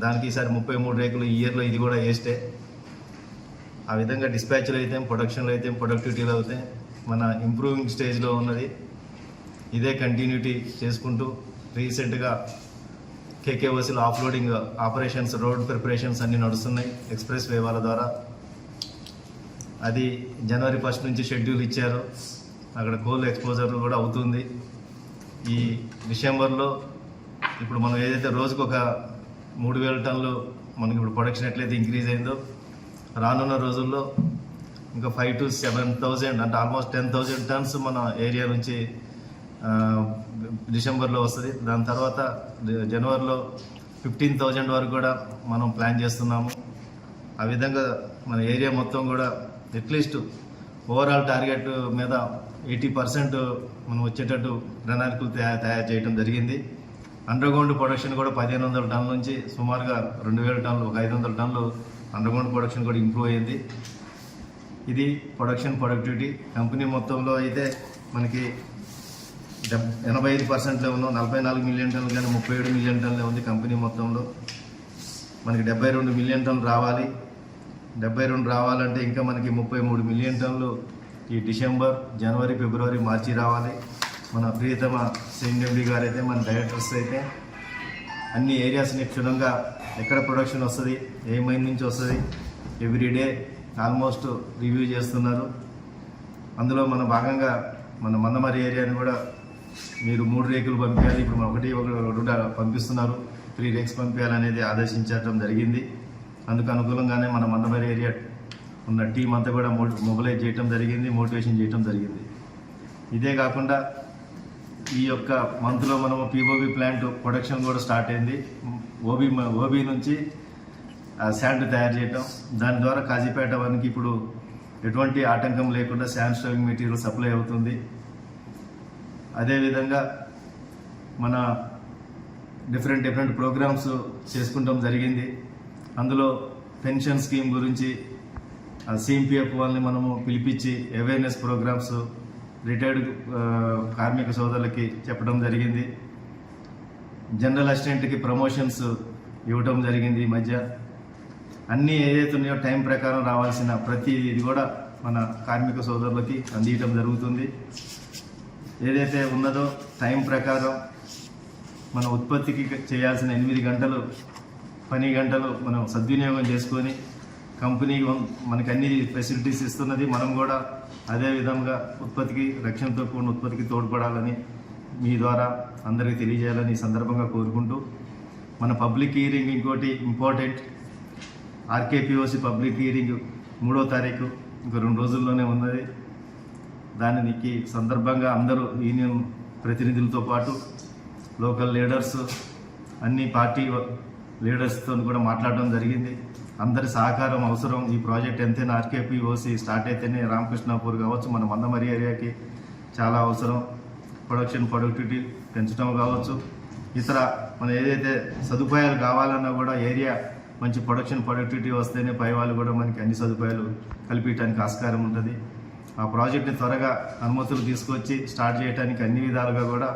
I: దానికి ఈసారి 33 రేకులు. ఈ ఇయర్లో ఇది కూడా వేస్టే. ఆ విధంగా డిస్పాచ్లో అయితే, ప్రొడక్షన్లో అయితే, ప్రొడక్టివిటీలో అయితే మన ఇంప్రూవింగ్ స్టేజ్లో ఉన్నది. ఇదే కంటిన్యూటీ చేసుకుంటూ రీసెంట్గా కేకేఓసీలో ఆఫ్లోడింగ్ ఆపరేషన్స్, రోడ్ ప్రిపరేషన్స్ అన్నీ నడుస్తున్నాయి ఎక్స్ప్రెస్ వే వాళ్ళ ద్వారా. అది జనవరి 1 నుంచి షెడ్యూల్ ఇచ్చారు. అక్కడ కోల్ ఎక్స్పోజర్ కూడా అవుతుంది. ఈ డిసెంబర్లో ఇప్పుడు మనం ఏదైతే రోజుకు ఒక 3,000 టన్నులు మనకి ఇప్పుడు ప్రొడక్షన్ ఎట్లయితే ఇంక్రీజ్ అయిందో, రానున్న రోజుల్లో ఇంకా 5,000 to 7,000 అంటే ఆల్మోస్ట్ 10,000 టన్స్ మన ఏరియా నుంచి డిసెంబర్లో వస్తుంది. దాని తర్వాత జనవరిలో 15,000 వరకు కూడా మనం ప్లాన్ చేస్తున్నాము. ఆ విధంగా మన ఏరియా మొత్తం కూడా అట్లీస్ట్ ఓవరాల్ టార్గెట్ మీద 80% మనం వచ్చేటట్టు ప్రణాళికలు తయారు చేయడం జరిగింది. అండర్గ్రౌండ్ ప్రొడక్షన్ కూడా 1,500 టన్నుల నుంచి సుమారుగా 2,000 టన్నులు, ఒక 500 టన్నులు అండర్గ్రౌండ్ ప్రొడక్షన్ కూడా ఇంప్రూవ్ అయ్యింది. ఇది ప్రొడక్టివిటీ. కంపెనీ మొత్తంలో అయితే మనకి 85%లో ఉన్నాం. 44 మిలియన్ టన్నులు కానీ 37 మిలియన్ టన్నులే ఉంది కంపెనీ మొత్తంలో. మనకి 72 మిలియన్ టన్నులు రావాలి. 72 రావాలంటే ఇంకా మనకి 33 మిలియన్ టన్నులు ఈ డిసెంబర్, జనవరి, ఫిబ్రవరి, మార్చి రావాలి. మన ప్రియతమ CMD గారు అయితే, మన డైరెక్టర్స్ అయితే అన్ని ఏరియాస్ని క్షుణ్ణంగా ఎక్కడ ప్రొడక్షన్ వస్తుంది, ఏ మైన్ నుంచి వస్తుంది, ఎవ్రీడే ఆల్మోస్ట్ రివ్యూ చేస్తున్నారు. అందులో మన భాగంగా మన మందమరి ఏరియాని కూడా మీరు 3 రేకులు పంపించాలి, ఇప్పుడు మనం 1 పంపిస్తున్నారు, 3 రేక్స్ పంపించాలనేది ఆదేశించడం జరిగింది. అందుకు అనుకూలంగానే మన మందమరి ఏరియా ఉన్న టీం అంతా కూడా మొబిలైజ్ చేయడం జరిగింది, మోటివేషన్ చేయడం జరిగింది. ఇదే కాకుండా ఈ యొక్క మంత్లో మనము POB ప్లాంట్ ప్రొడక్షన్ కూడా స్టార్ట్ అయింది. ఓబీ నుంచి శాండ్ తయారు చేయటం, దాని ద్వారా కాజీపేట వరకు ఇప్పుడు ఎటువంటి ఆటంకం లేకుండా శాండ్ స్టోవింగ్ మెటీరియల్ సప్లై అవుతుంది. అదేవిధంగా మన డిఫరెంట్ ప్రోగ్రామ్స్ చేసుకుంటాం జరిగింది. అందులో పెన్షన్ స్కీమ్ గురించి CMPF వాళ్ళని మనము పిలిపించి అవేర్నెస్ ప్రోగ్రామ్స్ రిటైర్డ్ కార్మిక సోదరులకి చెప్పడం జరిగింది. జనరల్ అసిస్టెంట్కి ప్రమోషన్స్ ఇవ్వడం జరిగింది. ఈ మధ్య అన్నీ ఏదైతే ఉన్నాయో టైం ప్రకారం రావాల్సిన ప్రతి ఇది కూడా మన కార్మిక సోదరులకి అందించడం జరుగుతుంది. ఏదైతే ఉన్నదో టైం ప్రకారం మన ఉత్పత్తికి చేయాల్సిన 8 గంటలు, 10 గంటలు మనం సద్వినియోగం చేసుకొని కంపెనీ మనకి అన్ని ఫెసిలిటీస్ ఇస్తున్నది. మనం కూడా అదే విధంగా ఉత్పత్తికి, రక్షణతో కూడిన ఉత్పత్తికి తోడ్పడాలని మీ ద్వారా అందరికీ తెలియజేయాలని ఈ సందర్భంగా కోరుకుంటూ, మన పబ్లిక్ హియరింగ్ ఇంకోటి ఇంపార్టెంట్, RKPOC పబ్లిక్ హియరింగ్ 3వ తారీఖు, ఇంకో 2 రోజుల్లోనే ఉన్నది. దానికి సందర్భంగా అందరూ యూనియన్ ప్రతినిధులతో పాటు లోకల్ లీడర్స్, అన్ని పార్టీ లీడర్స్తో కూడా మాట్లాడడం జరిగింది. అందరి సహకారం అవసరం. ఈ ప్రాజెక్ట్ ఎంతైనా RKPOC స్టార్ట్ అయితేనే రామకృష్ణాపూర్ కావచ్చు, మన మందమరి ఏరియాకి చాలా అవసరం. ప్రొడక్టివిటీ పెంచడం కావచ్చు, ఇతర మన ఏదైతే సదుపాయాలు కావాలన్నా కూడా ఏరియా మంచి ప్రొడక్టివిటీ వస్తేనే పై వాళ్ళు కూడా మనకి అన్ని సదుపాయాలు కల్పించడానికి ఆస్కారం ఉంటుంది. ఆ ప్రాజెక్ట్ని త్వరగా అనుమతులు తీసుకొచ్చి స్టార్ట్ చేయడానికి అన్ని విధాలుగా కూడా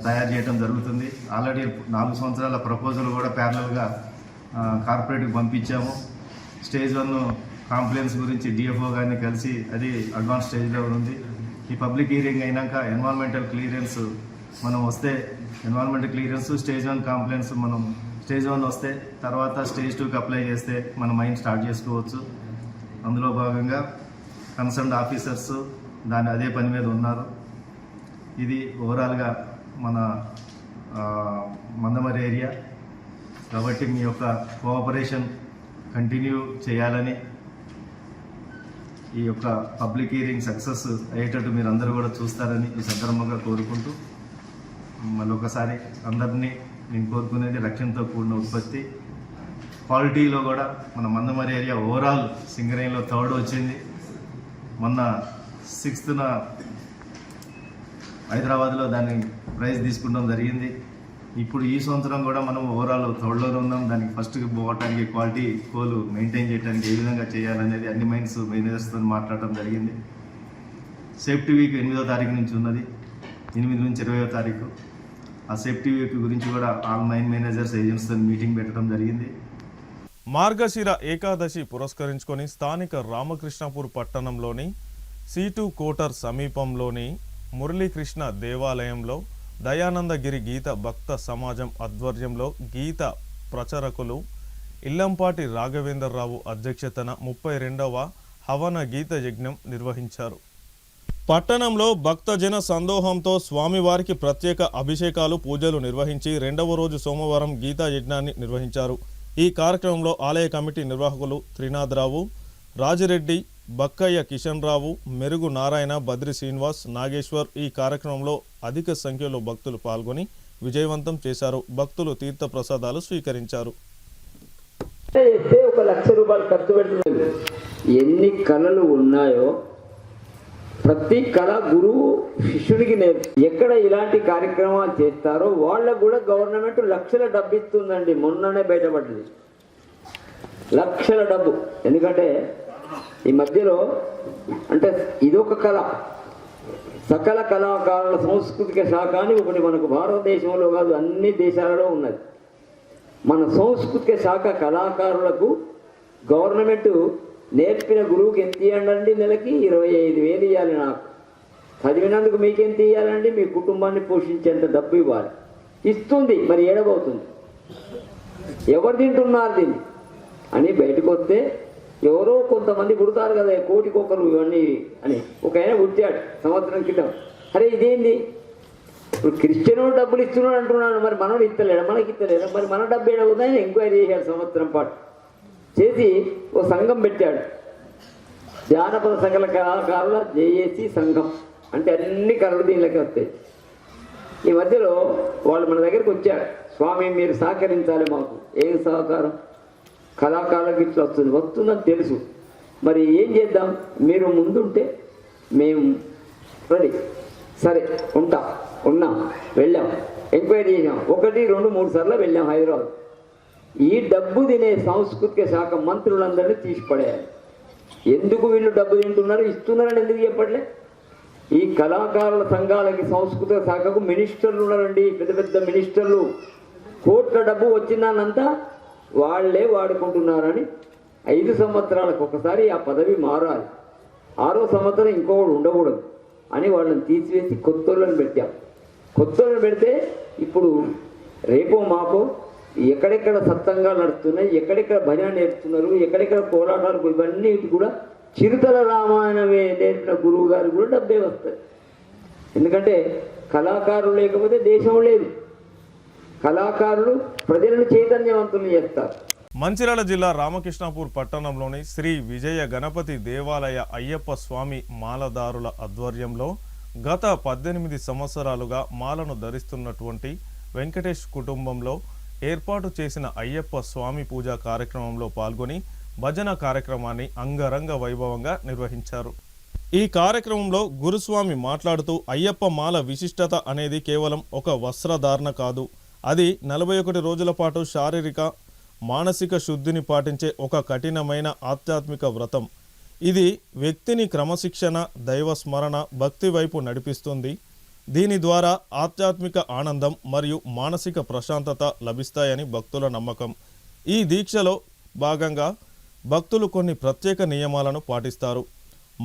I: తయారు చేయడం జరుగుతుంది. ఆల్రెడీ 4 సంవత్సరాల ప్రపోజల్ కూడా ప్యారలల్గా కార్పొరేట్కి పంపించాము. స్టేజ్ 1 కాంప్లైన్స్ గురించి DFO గారిని కలిసి అది అడ్వాన్స్ స్టేజ్లో ఉంది. ఈ పబ్లిక్ హియరింగ్ అయినాక ఎన్విరాన్మెంటల్ క్లియరెన్స్ మనం వస్తే, ఎన్విరాన్మెంటల్ క్లియరెన్స్ స్టేజ్ 1 కాంప్లైన్స్ మనం స్టేజ్ 1 వస్తే తర్వాత స్టేజ్ 2కి అప్లై చేస్తే మన మైండ్ స్టార్ట్ చేసుకోవచ్చు. అందులో భాగంగా కన్సర్న్డ్ ఆఫీసర్స్ అదే పని మీద ఉన్నారు. ఇది ఓవరాల్గా మన మందమరి ఏరియా. కాబట్టి మీ యొక్క కోఆపరేషన్ కంటిన్యూ చేయాలని ఈ యొక్క పబ్లిక్ హియరింగ్ సక్సెస్ అయ్యేటట్టు మీరు అందరూ కూడా చూస్తారని ఈ సందర్భంగా కోరుకుంటూ మళ్ళొకసారి అందరినీ నేను కోరుకునేది రక్షణతో కూడిన ఉత్పత్తి, క్వాలిటీలో కూడా మన మందమరి ఏరియా ఓవరాల్ సింగరేణిలో 3rd వచ్చింది. మొన్న 6th హైదరాబాద్లో దాన్ని ప్రైజ్ తీసుకుంటాం జరిగింది. ఇప్పుడు ఈ సంవత్సరం కూడా మనం ఓవరాల్ 3rd ఉన్నాం. దానికి ఫస్ట్కి పోవటానికి క్వాలిటీ కోలు మెయింటైన్ చేయడానికి ఏ విధంగా చేయాలనేది అన్ని మైన్స్ మేనేజర్స్తో మాట్లాడటం జరిగింది. సేఫ్టీ వీక్ 8వ తారీఖు నుంచి ఉన్నది, 8 నుంచి 20వ తారీఖు. ఆ సేఫ్టీ వీక్ గురించి కూడా ఆల్ మైన్ మేనేజర్స్ ఏజెంట్స్తో మీటింగ్ పెట్టడం జరిగింది.
A: మార్గశిర ఏకాదశి పురస్కరించుకొని స్థానిక రామకృష్ణపూర్ పట్టణంలోని C2 కోటర్ సమీపంలోని మురళీకృష్ణ దేవాలయంలో దయానందగిరి గీత భక్త సమాజం ఆధ్వర్యంలో గీత ప్రచారకులు ఇల్లంపాటి రాఘవేంద్రరావు అధ్యక్షతన 32వ హవన గీత యజ్ఞం నిర్వహించారు. పట్టణంలో భక్తజన సందోహంతో స్వామివారికి ప్రత్యేక అభిషేకాలు పూజలు నిర్వహించి 2వ రోజు సోమవారం గీతా యజ్ఞాన్ని నిర్వహించారు. ఈ కార్యక్రమంలో ఆలయ కమిటీ నిర్వాహకులు త్రినాథరావు, రాజిరెడ్డి, బక్కయ్య కిషన్ రావు, మెరుగు నారాయణ, బద్రి శ్రీనివాస్, నాగేశ్వర్ ఈ కార్యక్రమంలో అధిక సంఖ్యలో భక్తులు పాల్గొని విజయవంతం చేశారు. భక్తులు తీర్థ ప్రసాదాలు స్వీకరించారు.
J: ఒక ₹1,00,000 ఖర్చు పెడుతున్నారు. ఎన్ని కళలు ఉన్నాయో ప్రతి కళ గురువు శిష్యుడికి ఎక్కడ ఇలాంటి కార్యక్రమాలు చేస్తారో వాళ్ళకు కూడా గవర్నమెంట్ లక్షల డబ్బు ఇస్తుందండి. మొన్ననే బయటపడ్డది లక్షల డబ్బు. ఎందుకంటే ఈ మధ్యలో అంటే ఇదొక కళ, సకల కళాకారుల సాంస్కృతిక శాఖ అని ఒకటి మనకు భారతదేశంలో కాదు అన్ని దేశాలలో ఉన్నది. మన సాంస్కృతిక శాఖ కళాకారులకు గవర్నమెంట్ నేర్పిన గురువుకి ఎంత ఇవ్వండి, నెలకి 25,000 ఇవ్వాలి. నాకు చదివినందుకు మీకెంత ఇవ్వాలండి, మీ కుటుంబాన్ని పోషించేంత డబ్బు ఇవ్వాలి. ఇస్తుంది, మరి ఏడబోతుంది, ఎవరు తింటున్నారు దీన్ని అని బయటకు వస్తే ఎవరో కొంతమంది పుడతారు కదా కోటికొకరు ఇవన్నీ అని. ఒక ఆయన పుట్టాడు సంవత్సరం క్రితం. అరే ఇదేంది ఇప్పుడు క్రిస్టియన్ డబ్బులు ఇస్తున్నాడు అంటున్నాడు, మరి మనోడు ఇస్తలేడా, మనకి ఇస్తలేడా, మరి మన డబ్బు ఏడవుతుందని ఎంక్వైరీ చేశాడు. సంవత్సరం పాటు చేసి ఓ సంఘం పెట్టాడు, జానపద సకల కళాకారుల జేఏసీ సంఘం. అంటే అన్ని కళలు దీనిలోకి వస్తాయి. ఈ మధ్యలో వాళ్ళు మన దగ్గరికి వచ్చారు, స్వామి మీరు సహకరించాలి మాకు. ఏం సహకారం? కళాకారులకు ఇట్లా వస్తుందని తెలుసు, మరి ఏం చేద్దాం, మీరు ముందుంటే మేము రెడీ. సరే ఉన్నాం, వెళ్ళాం, ఎంక్వైరీ చేసాం, 1, 2, 3 సార్లు వెళ్ళాం హైదరాబాద్. ఈ డబ్బు తినే సాంస్కృతిక శాఖ మంత్రులందరినీ తీసిపడేయాలి. ఎందుకు వీళ్ళు డబ్బు తింటున్నారు, ఇస్తున్నారని ఎందుకు చెప్పట్లే? ఈ కళాకారుల సంఘాలకి సాంస్కృతిక శాఖకు మినిస్టర్లు ఉన్నారండి, పెద్ద పెద్ద మినిస్టర్లు. కోట్ల డబ్బు వచ్చిందానంతా వాళ్లే వాడుకుంటున్నారని 5 సంవత్సరాలకు ఒకసారి ఆ పదవి మారాలి, 6వ సంవత్సరం ఇంకోడు ఉండకూడదు అని వాళ్ళని తీసివేసి కొత్తోళ్ళని పెట్టాం. కొత్తోళ్ళని పెడితే ఇప్పుడు రేపో మాపో ఎక్కడెక్కడ సత్సంగాలు నడుస్తున్నాయి, ఎక్కడెక్కడ భజన నేర్పుతున్నారు, ఎక్కడెక్కడ కోలాటాలు, ఇవన్నీ కూడా చిరుతల రామాయణమే నేర్పిన గురువు గారు కూడా డబ్బే వస్తాయి. ఎందుకంటే కళాకారులు లేకపోతే దేశం లేదు. కళాకారులు ప్రజలను చైతన్యవంతులు చేస్తారు.
A: మంచిర్యాల జిల్లా రామకృష్ణపూర్ పట్టణంలోని శ్రీ విజయ గణపతి దేవాలయ అయ్యప్ప స్వామి మాలదారుల ఆధ్వర్యంలో గత 18 సంవత్సరాలుగా మాలను ధరిస్తున్నటువంటి వెంకటేష్ కుటుంబంలో ఏర్పాటు చేసిన అయ్యప్ప స్వామి పూజా కార్యక్రమంలో పాల్గొని భజన కార్యక్రమాన్ని అంగరంగ వైభవంగా నిర్వహించారు. ఈ కార్యక్రమంలో గురుస్వామి మాట్లాడుతూ అయ్యప్ప మాల విశిష్టత అనేది కేవలం ఒక వస్త్రధారణ కాదు, అది 41 రోజుల పాటు శారీరక మానసిక శుద్ధిని పాటించే ఒక కఠినమైన ఆధ్యాత్మిక వ్రతం. ఇది వ్యక్తిని క్రమశిక్షణ, దైవస్మరణ, భక్తి వైపు నడిపిస్తుంది. దీని ద్వారా ఆధ్యాత్మిక ఆనందం మరియు మానసిక ప్రశాంతత లభిస్తాయని భక్తుల నమ్మకం. ఈ దీక్షలో భాగంగా భక్తులు కొన్ని ప్రత్యేక నియమాలను పాటిస్తారు.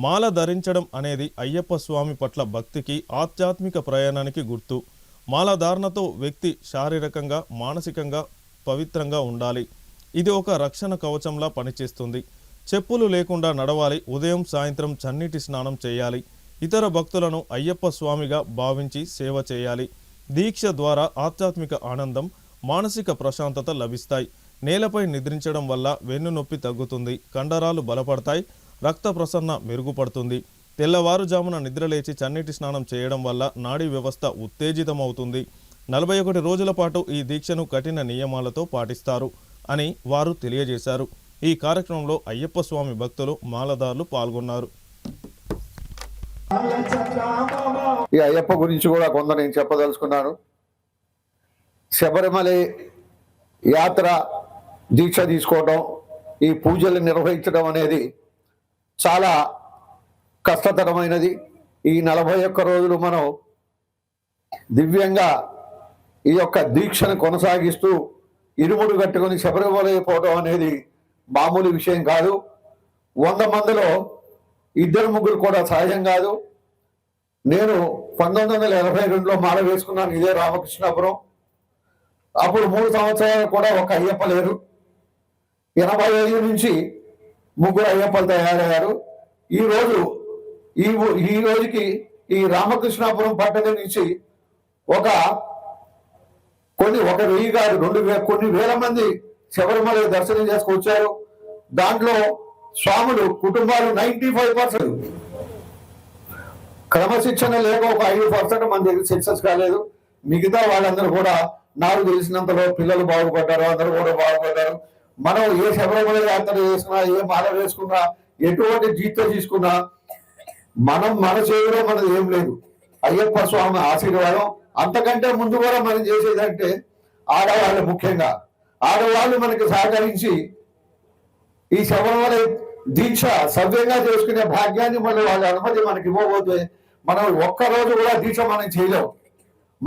A: మాల ధరించడం అనేది అయ్యప్ప స్వామి పట్ల భక్తికి, ఆధ్యాత్మిక ప్రయాణానికి గుర్తు. మాల ధారణతో వ్యక్తి శారీరకంగా, మానసికంగా పవిత్రంగా ఉండాలి. ఇది ఒక రక్షణ కవచంలా పనిచేస్తుంది. చెప్పులు లేకుండా నడవాలి. ఉదయం సాయంత్రం చన్నీటి స్నానం చేయాలి. ఇతర భక్తులను అయ్యప్ప స్వామిగా భావించి సేవ చేయాలి. దీక్ష ద్వారా ఆధ్యాత్మిక ఆనందం, మానసిక ప్రశాంతత లభిస్తాయి. నేలపై నిద్రించడం వల్ల వెన్నునొప్పి తగ్గుతుంది, కండరాలు బలపడతాయి, రక్త ప్రసరణ మెరుగుపడుతుంది. తెల్లవారుజామున నిద్రలేచి చన్నీటి స్నానం చేయడం వల్ల నాడీ వ్యవస్థ ఉత్తేజితమవుతుంది. 41 రోజుల పాటు ఈ దీక్షను కఠిన నియమాలతో పాటిస్తారు అని వారు తెలియజేశారు. ఈ కార్యక్రమంలో అయ్యప్ప స్వామి భక్తులు, మాలదారులు పాల్గొన్నారు.
K: ఈ అయ్యప్ప గురించి కూడా కొంత నేను చెప్పదలుచుకున్నాను. శబరిమల యాత్ర దీక్ష తీసుకోవడం, ఈ పూజలు నిర్వహించడం అనేది చాలా కష్టతరమైనది. ఈ 41 రోజులు మనం దివ్యంగా ఈ యొక్క దీక్షను కొనసాగిస్తూ ఇరుముడు కట్టుకొని శబరిమల పోవడం అనేది మామూలు విషయం కాదు. 100 మందిలో 2-3 కూడా సహజం కాదు. నేను 1982లో మాల వేసుకున్నాను ఇదే రామకృష్ణాపురం. అప్పుడు 3 సంవత్సరాలు కూడా ఒక అయ్యప్ప లేరు. 85 నుంచి 3 అయ్యప్పలు తయారయ్యారు. ఈ రోజుకి ఈ రామకృష్ణాపురం పట్టణం నుంచి ఒక 1000 కాదు 2000 కొన్ని వేల మంది శబరిమల దర్శనం చేసుకొచ్చారు. దాంట్లో స్వాములు కుటుంబాలు 95% క్రమశిక్షణ లేక ఒక 5% మన దగ్గర సక్సెస్ కాలేదు. మిగతా వాళ్ళందరూ కూడా నాకు తెలిసినంతలో పిల్లలు బాగుపడ్డారు, అందరూ కూడా బాగుపడ్డారు. మనం ఏ శబరిమల యాత్ర చేసుకున్నా, ఏ మాల వేసుకున్నా, ఎటువంటి జీతం తీసుకున్నా మన చేతిలో మనది ఏం లేదు, అయ్యప్ప స్వామి ఆశీర్వాదం. అంతకంటే ముందు కూడా మనం చేసేదంటే ఆడవాళ్ళు, ముఖ్యంగా ఆడవాళ్ళు మనకి సహకరించి ఈ శబరిమల దీక్ష సవ్యంగా చేసుకునే భాగ్యాన్ని మళ్ళీ వాళ్ళ అనుమతి మనకి ఇవ్వబోతే మనం ఒక్కరోజు కూడా దీక్ష మనం చేయలేం.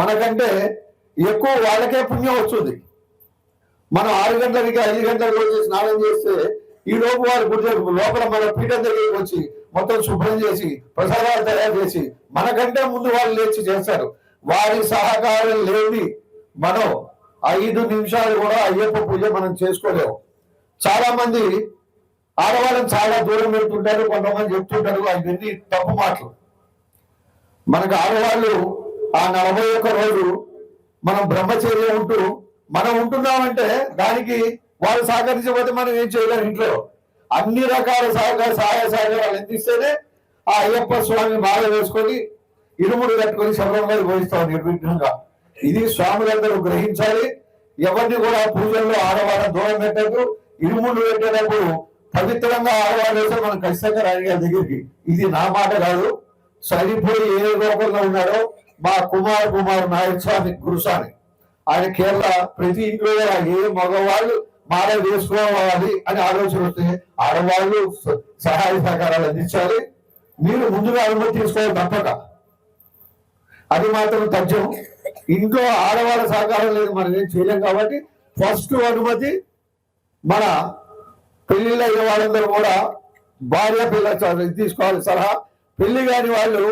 K: మనకంటే ఎక్కువ వాళ్ళకే పుణ్యం వస్తుంది. మనం 6 గంటలకి 5 గంటలకు వచ్చి స్నానం చేస్తే ఈ లోపు వారి గుడి లోపల మన పీఠం దగ్గరికి వచ్చి మొత్తం శుభ్రం చేసి ప్రసాదాలు తయారు చేసి మనకంటే ముందు వాళ్ళు లేచి చేస్తారు. వారి సహకారం లేని మనం 5 నిమిషాలు కూడా అయ్యప్ప పూజ మనం చేసుకోలేము. చాలా మంది ఆడవాళ్ళని చాలా దూరం పెడుతుంటారు, కొంతమంది చెప్తుంటారు, అవన్నీ తప్పు మాటలు. మనకు ఆడవాళ్ళు ఆ 41 రోజు మనం బ్రహ్మచర్యం ఉంటూ మనం ఉంటున్నామంటే దానికి వాళ్ళు సహకరించకపోతే మనం ఏం చేయలేము. ఇంట్లో అన్ని రకాల సహాయ సహకారాలు అందిస్తేనే ఆ అయ్యప్ప స్వామి మాల వేసుకొని ఇరుముడు కట్టుకొని శబరిమల పోయిస్తాం నిర్విఘ్నంగా. ఇది స్వాములందరూ గ్రహించాలి. ఎవరిని కూడా పూజల్లో ఆడవాళ్ళ దూరం పెట్టద్దు. ఇరుముడు పెట్టేటప్పుడు పవిత్రంగా ఆడవాళ్ళు వేస్తే మనం ఖచ్చితంగా రాజకీయాల దగ్గరికి. ఇది నా మాట కాదు. సరిపోయి ఏ లోకంలో ఉన్నాడో మా కుమార్ నాయక్ స్వామి గురుస్వామి, ఆయన కేరళ ప్రతి ఇంట్లో ఏ మగవాళ్ళు మాల వేసుకోవాలి అని ఆలోచన వస్తే ఆడవాళ్ళు సహాయ సహకారాలు అందించాలి. మీరు ముందుగా అనుమతి తీసుకోవాలి తప్పక. అది మాత్రం తథ్యం. ఇంట్లో ఆడవాళ్ళ సహకారం లేదు, మనం ఏం చేయలేం. కాబట్టి ఫస్ట్ అనుమతి మన పెళ్లిళ్ళు అయిన వాళ్ళందరూ కూడా భార్య పిల్ల తీసుకోవాలి సలహా. పెళ్లి కాని వాళ్ళు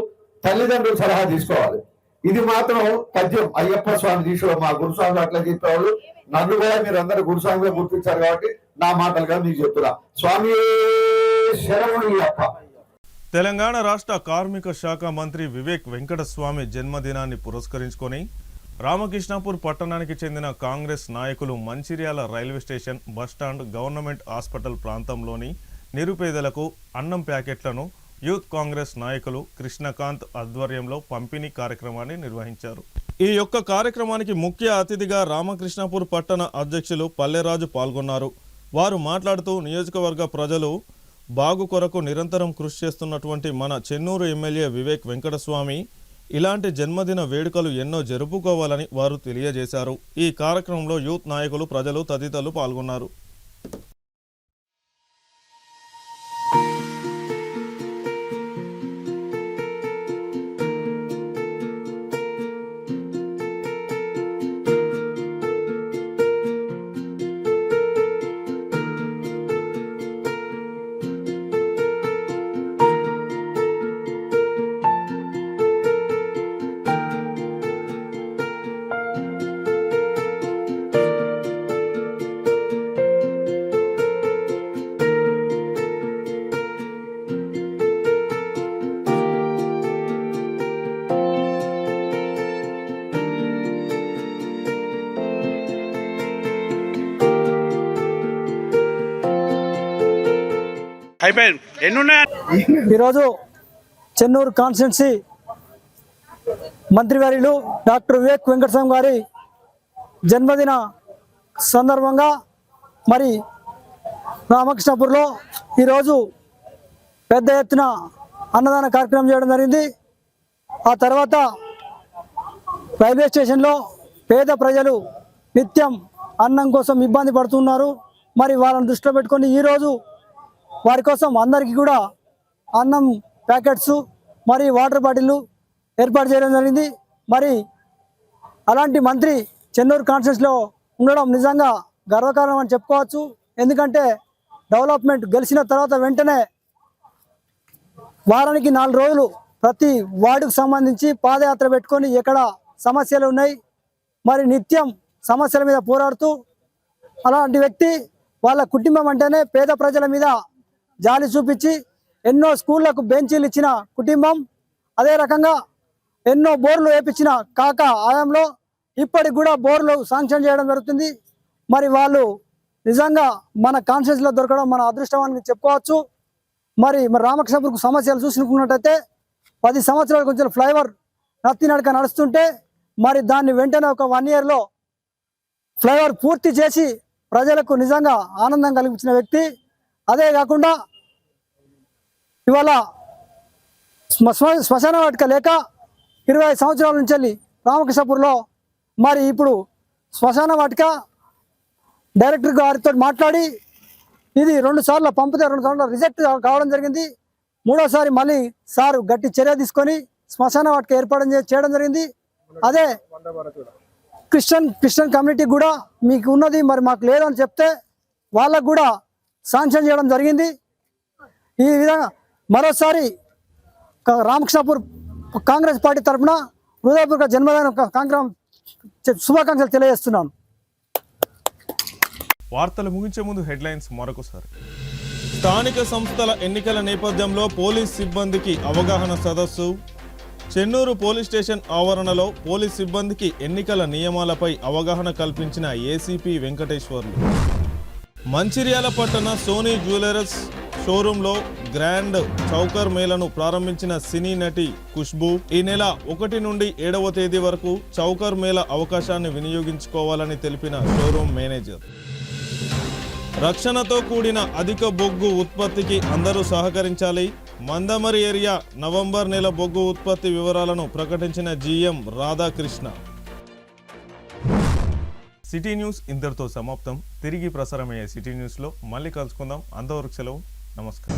K: తల్లిదండ్రులు సలహా తీసుకోవాలి. ఇది మాత్రం తథ్యం. అయ్యప్ప స్వామి దీక్షలో మా గురుస్వామి అట్లా చెప్పేవాళ్ళు. నన్ను కూడా మీరు అందరూ గురుస్వామిగా గుర్తించారు కాబట్టి నా మాటలుగా మీకు చెప్తున్నా. స్వామి శరణయ్యప్ప.
A: తెలంగాణ రాష్ట్ర కార్మిక శాఖ మంత్రి వివేక్ వెంకటస్వామి జన్మదినాన్ని పురస్కరించుకొని రామకృష్ణాపూర్ పట్టణానికి చెందిన కాంగ్రెస్ నాయకులు Mancherial railway station, bus stand, government hospital ప్రాంతంలోని నిరుపేదలకు అన్నం ప్యాకెట్లను యూత్ కాంగ్రెస్ నాయకులు కృష్ణకాంత్ ఆధ్వర్యంలో పంపిణీ కార్యక్రమాన్ని నిర్వహించారు. ఈ యొక్క కార్యక్రమానికి ముఖ్య అతిథిగా రామకృష్ణాపూర్ పట్టణ అధ్యక్షులు పల్లెరాజు పాల్గొన్నారు. వారు మాట్లాడుతూ నియోజకవర్గ ప్రజలు బాగు కొరకు నిరంతరం కృషి చేస్తున్నటువంటి మన చెన్నూరు ఎమ్మెల్యే వివేక్ వెంకటస్వామి ఇలాంటి జన్మదిన వేడుకలు ఎన్నో జరుపుకోవాలని వారు తెలియజేశారు. ఈ కార్యక్రమంలో యూత్ నాయకులు, ప్రజలు తదితరులు పాల్గొన్నారు.
C: ఈరోజు చెన్నూరు కాన్స్టిట్యున్సీ మంత్రివర్యులు డాక్టర్ వివేక్ వెంకటస్వామి గారి జన్మదిన సందర్భంగా మరి రామకృష్ణపూర్లో ఈరోజు పెద్ద ఎత్తున అన్నదాన కార్యక్రమం చేయడం జరిగింది. ఆ తర్వాత రైల్వే స్టేషన్లో పేద ప్రజలు నిత్యం అన్నం కోసం ఇబ్బంది పడుతున్నారు. మరి వాళ్ళని దృష్టిలో పెట్టుకొని ఈరోజు వారి కోసం అందరికీ కూడా అన్నం ప్యాకెట్స్ మరి వాటర్ బాటిళ్ళు ఏర్పాటు చేయడం జరిగింది. మరి అలాంటి మంత్రి చెన్నూరు కాన్స్టిట్యున్సీలో ఉండడం నిజంగా గర్వకారణం అని చెప్పుకోవచ్చు. ఎందుకంటే డెవలప్మెంట్ గెలిచిన తర్వాత వెంటనే వారానికి 4 రోజులు ప్రతి వార్డుకు సంబంధించి పాదయాత్ర పెట్టుకొని ఎక్కడ సమస్యలు ఉన్నాయి మరి నిత్యం సమస్యల మీద పోరాడుతూ అలాంటి వ్యక్తి వాళ్ళ కుటుంబం అంటేనే పేద ప్రజల మీద జాలి చూపించి ఎన్నో స్కూళ్లకు బెంచీలు ఇచ్చిన కుటుంబం. అదే రకంగా ఎన్నో బోర్లు వేపించిన కాక ఆయంలో ఇప్పటికి కూడా బోర్లు శాంక్షన్ చేయడం జరుగుతుంది. మరి వాళ్ళు నిజంగా మన కాన్స్టిట్యున్సీలో దొరకడం మన అదృష్టం అని చెప్పుకోవచ్చు. మరి రామకృష్ణపూర్కు సమస్యలు చూసుకున్నట్టయితే 10 సంవత్సరాల కొంచెం ఫ్లైఓవర్ నడక నడుస్తుంటే మరి దాన్ని వెంటనే ఒక 1 ఇయర్లో ఫ్లైఓవర్ పూర్తి చేసి ప్రజలకు నిజంగా ఆనందం కలిగించిన వ్యక్తి. అదే కాకుండా ఇవాళ శ్మశాన వాటిక లేక 20 సంవత్సరాల నుంచి వెళ్ళి రామకృష్ణపూర్లో మరి ఇప్పుడు శ్మశాన వాటిక డైరెక్టర్ గారితో మాట్లాడి ఇది 2 సార్లు పంపితే 2 సార్లు రిజెక్ట్ కావడం జరిగింది. 3వసారి మళ్ళీ సారు గట్టి చర్య తీసుకొని శ్మశాన వాటిక ఏర్పాటు చేయడం జరిగింది. అదే క్రిస్టియన్ కమ్యూనిటీ కూడా మీకు ఉన్నది మరి మాకు లేదని చెప్తే వాళ్ళకు కూడా శాంక్షన్ చేయడం జరిగింది. ఈ విధంగా మరోసారి రామకృష్ణపూర్ కాంగ్రెస్ పార్టీ తరఫున హృదయపూర్వక జన్మదిన శుభాకాంక్షలు తెలియజేస్తున్నాను.
A: వార్తలు ముగించే ముందు హెడ్లైన్స్ మరొకసారి. స్థానిక సంస్థల ఎన్నికల నేపథ్యంలో పోలీస్ సిబ్బందికి అవగాహన సదస్సు. చెన్నూరు పోలీస్ స్టేషన్ ఆవరణలో పోలీస్ సిబ్బందికి ఎన్నికల నియమాలపై అవగాహన కల్పించిన ఏసీపీ వెంకటేశ్వర్లు. మంచిర్యాల పట్టణ సోనీ జ్యువెలర్స్ షోరూంలో గ్రాండ్ చౌకర్ మేళను ప్రారంభించిన సినీ నటి ఖుష్బూ. ఈ నెల 1 నుండి 7వ తేదీ వరకు చౌకర్ మేళ అవకాశాన్ని వినియోగించుకోవాలని తెలిపిన షోరూం మేనేజర్. రక్షణతో కూడిన అధిక బొగ్గు ఉత్పత్తికి అందరూ సహకరించాలి. మందమరి ఏరియా నవంబర్ నెల బొగ్గు ఉత్పత్తి వివరాలను ప్రకటించిన జీఎం రాధాకృష్ణ. సిటీ న్యూస్ ఇంతటితో సమాప్తం. తిరిగి ప్రసారమయ్యే సిటీ న్యూస్లో మళ్ళీ కలుసుకుందాం. అంతవరకు సెలవు. నమస్కారం.